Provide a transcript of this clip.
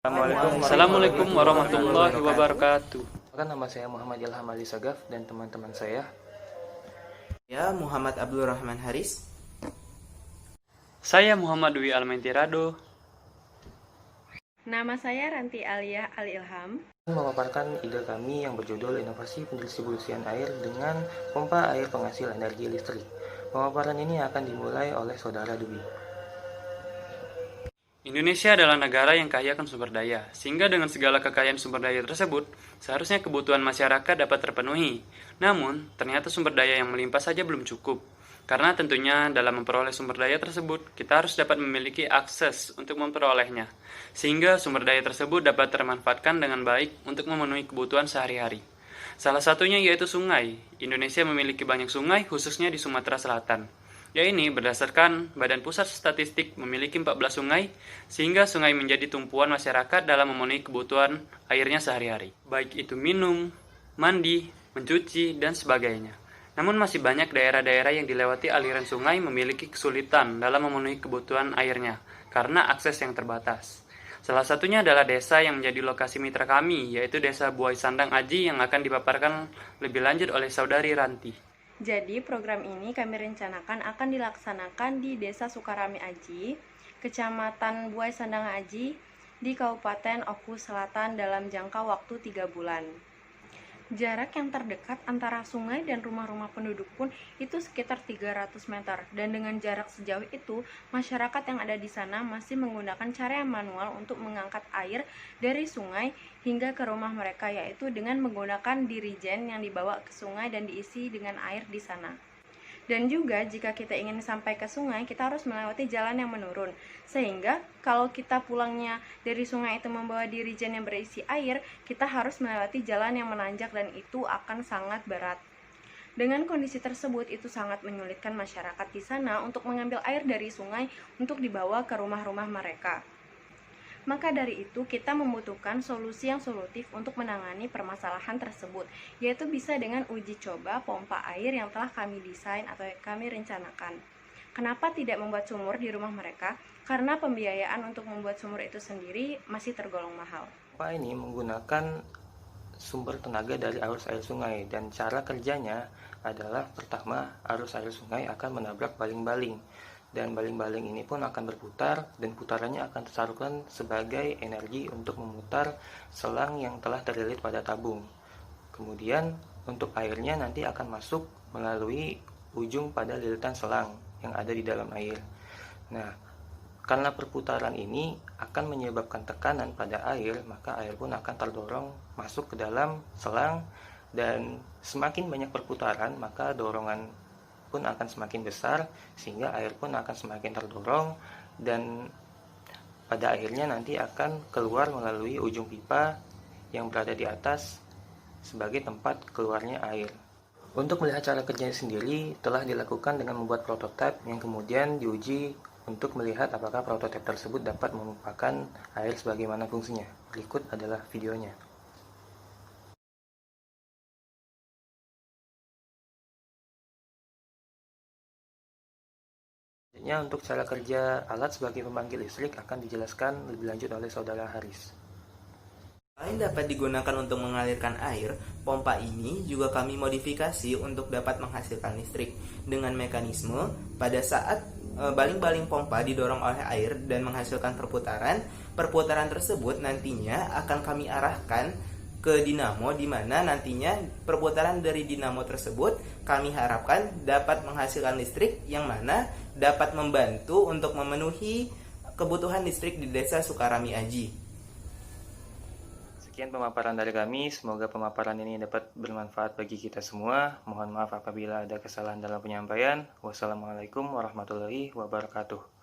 Assalamualaikum warahmatullahi wabarakatuh. Nama saya Muhammad Ilham Ali Sagaf dan teman-teman saya. Ya, Muhammad Abdul Rahman Haris. Saya Muhammad Dwi Almentirado. Nama saya Ranti Aliyah Al-Ilham. Memaparkan ide kami yang berjudul Inovasi Pendistribusian Air dengan Pompa Air Penghasil Energi Listrik. Pemaparan ini akan dimulai oleh Saudara Dwi. Indonesia adalah negara yang kaya akan sumber daya, sehingga dengan segala kekayaan sumber daya tersebut, seharusnya kebutuhan masyarakat dapat terpenuhi. Namun, ternyata sumber daya yang melimpah saja belum cukup. Karena tentunya dalam memperoleh sumber daya tersebut, kita harus dapat memiliki akses untuk memperolehnya, sehingga sumber daya tersebut dapat termanfaatkan dengan baik untuk memenuhi kebutuhan sehari-hari. Salah satunya yaitu sungai. Indonesia memiliki banyak sungai, khususnya di Sumatera Selatan. Ini berdasarkan Badan Pusat Statistik memiliki 14 sungai, sehingga sungai menjadi tumpuan masyarakat dalam memenuhi kebutuhan airnya sehari-hari, baik itu minum, mandi, mencuci, dan sebagainya. Namun masih banyak daerah-daerah yang dilewati aliran sungai memiliki kesulitan dalam memenuhi kebutuhan airnya, karena akses yang terbatas. Salah satunya adalah desa yang menjadi lokasi mitra kami, yaitu Desa Buai Sandang Aji yang akan dipaparkan lebih lanjut oleh Saudari Ranti. Jadi program ini kami rencanakan akan dilaksanakan di Desa Sukarami Aji, Kecamatan Buai Sandang Aji, di Kabupaten Oku Selatan dalam jangka waktu 3 bulan. Jarak yang terdekat antara sungai dan rumah-rumah penduduk pun itu sekitar 300 meter. Dan dengan jarak sejauh itu, masyarakat yang ada di sana masih menggunakan cara yang manual untuk mengangkat air dari sungai hingga ke rumah mereka, yaitu dengan menggunakan dirijen yang dibawa ke sungai dan diisi dengan air di sana. Dan juga jika kita ingin sampai ke sungai, kita harus melewati jalan yang menurun. Sehingga kalau kita pulangnya dari sungai itu membawa dirijen yang berisi air, kita harus melewati jalan yang menanjak dan itu akan sangat berat. Dengan kondisi tersebut, itu sangat menyulitkan masyarakat di sana untuk mengambil air dari sungai untuk dibawa ke rumah-rumah mereka. Maka dari itu, kita membutuhkan solusi yang solutif untuk menangani permasalahan tersebut, yaitu bisa dengan uji coba pompa air yang telah kami desain atau kami rencanakan. Kenapa tidak membuat sumur di rumah mereka? Karena pembiayaan untuk membuat sumur itu sendiri masih tergolong mahal. Pompa ini menggunakan sumber tenaga dari arus air sungai, dan cara kerjanya adalah pertama, arus air sungai akan menabrak baling-baling. Dan baling-baling ini pun akan berputar dan putarannya akan tersalurkan sebagai energi untuk memutar selang yang telah terlilit pada tabung. Kemudian untuk airnya nanti akan masuk melalui ujung pada lilitan selang yang ada di dalam air. Nah, karena perputaran ini akan menyebabkan tekanan pada air, maka air pun akan terdorong masuk ke dalam selang, dan semakin banyak perputaran maka dorongan pun akan semakin besar, sehingga air pun akan semakin terdorong dan pada akhirnya nanti akan keluar melalui ujung pipa yang berada di atas sebagai tempat keluarnya air. Untuk melihat cara kerjanya sendiri telah dilakukan dengan membuat prototipe yang kemudian diuji untuk melihat apakah prototipe tersebut dapat memumpakan air sebagaimana fungsinya. Berikut adalah videonya. Untuk cara kerja alat sebagai pembangkit listrik akan dijelaskan lebih lanjut oleh Saudara Haris. Selain dapat digunakan untuk mengalirkan air, pompa ini juga kami modifikasi untuk dapat menghasilkan listrik dengan mekanisme pada saat baling-baling pompa didorong oleh air dan menghasilkan perputaran tersebut nantinya akan kami arahkan ke dinamo, di mana nantinya perputaran dari dinamo tersebut kami harapkan dapat menghasilkan listrik yang mana dapat membantu untuk memenuhi kebutuhan listrik di Desa Sukarami Aji. Sekian pemaparan dari kami, semoga pemaparan ini dapat bermanfaat bagi kita semua. Mohon maaf apabila ada kesalahan dalam penyampaian. Wassalamualaikum warahmatullahi wabarakatuh.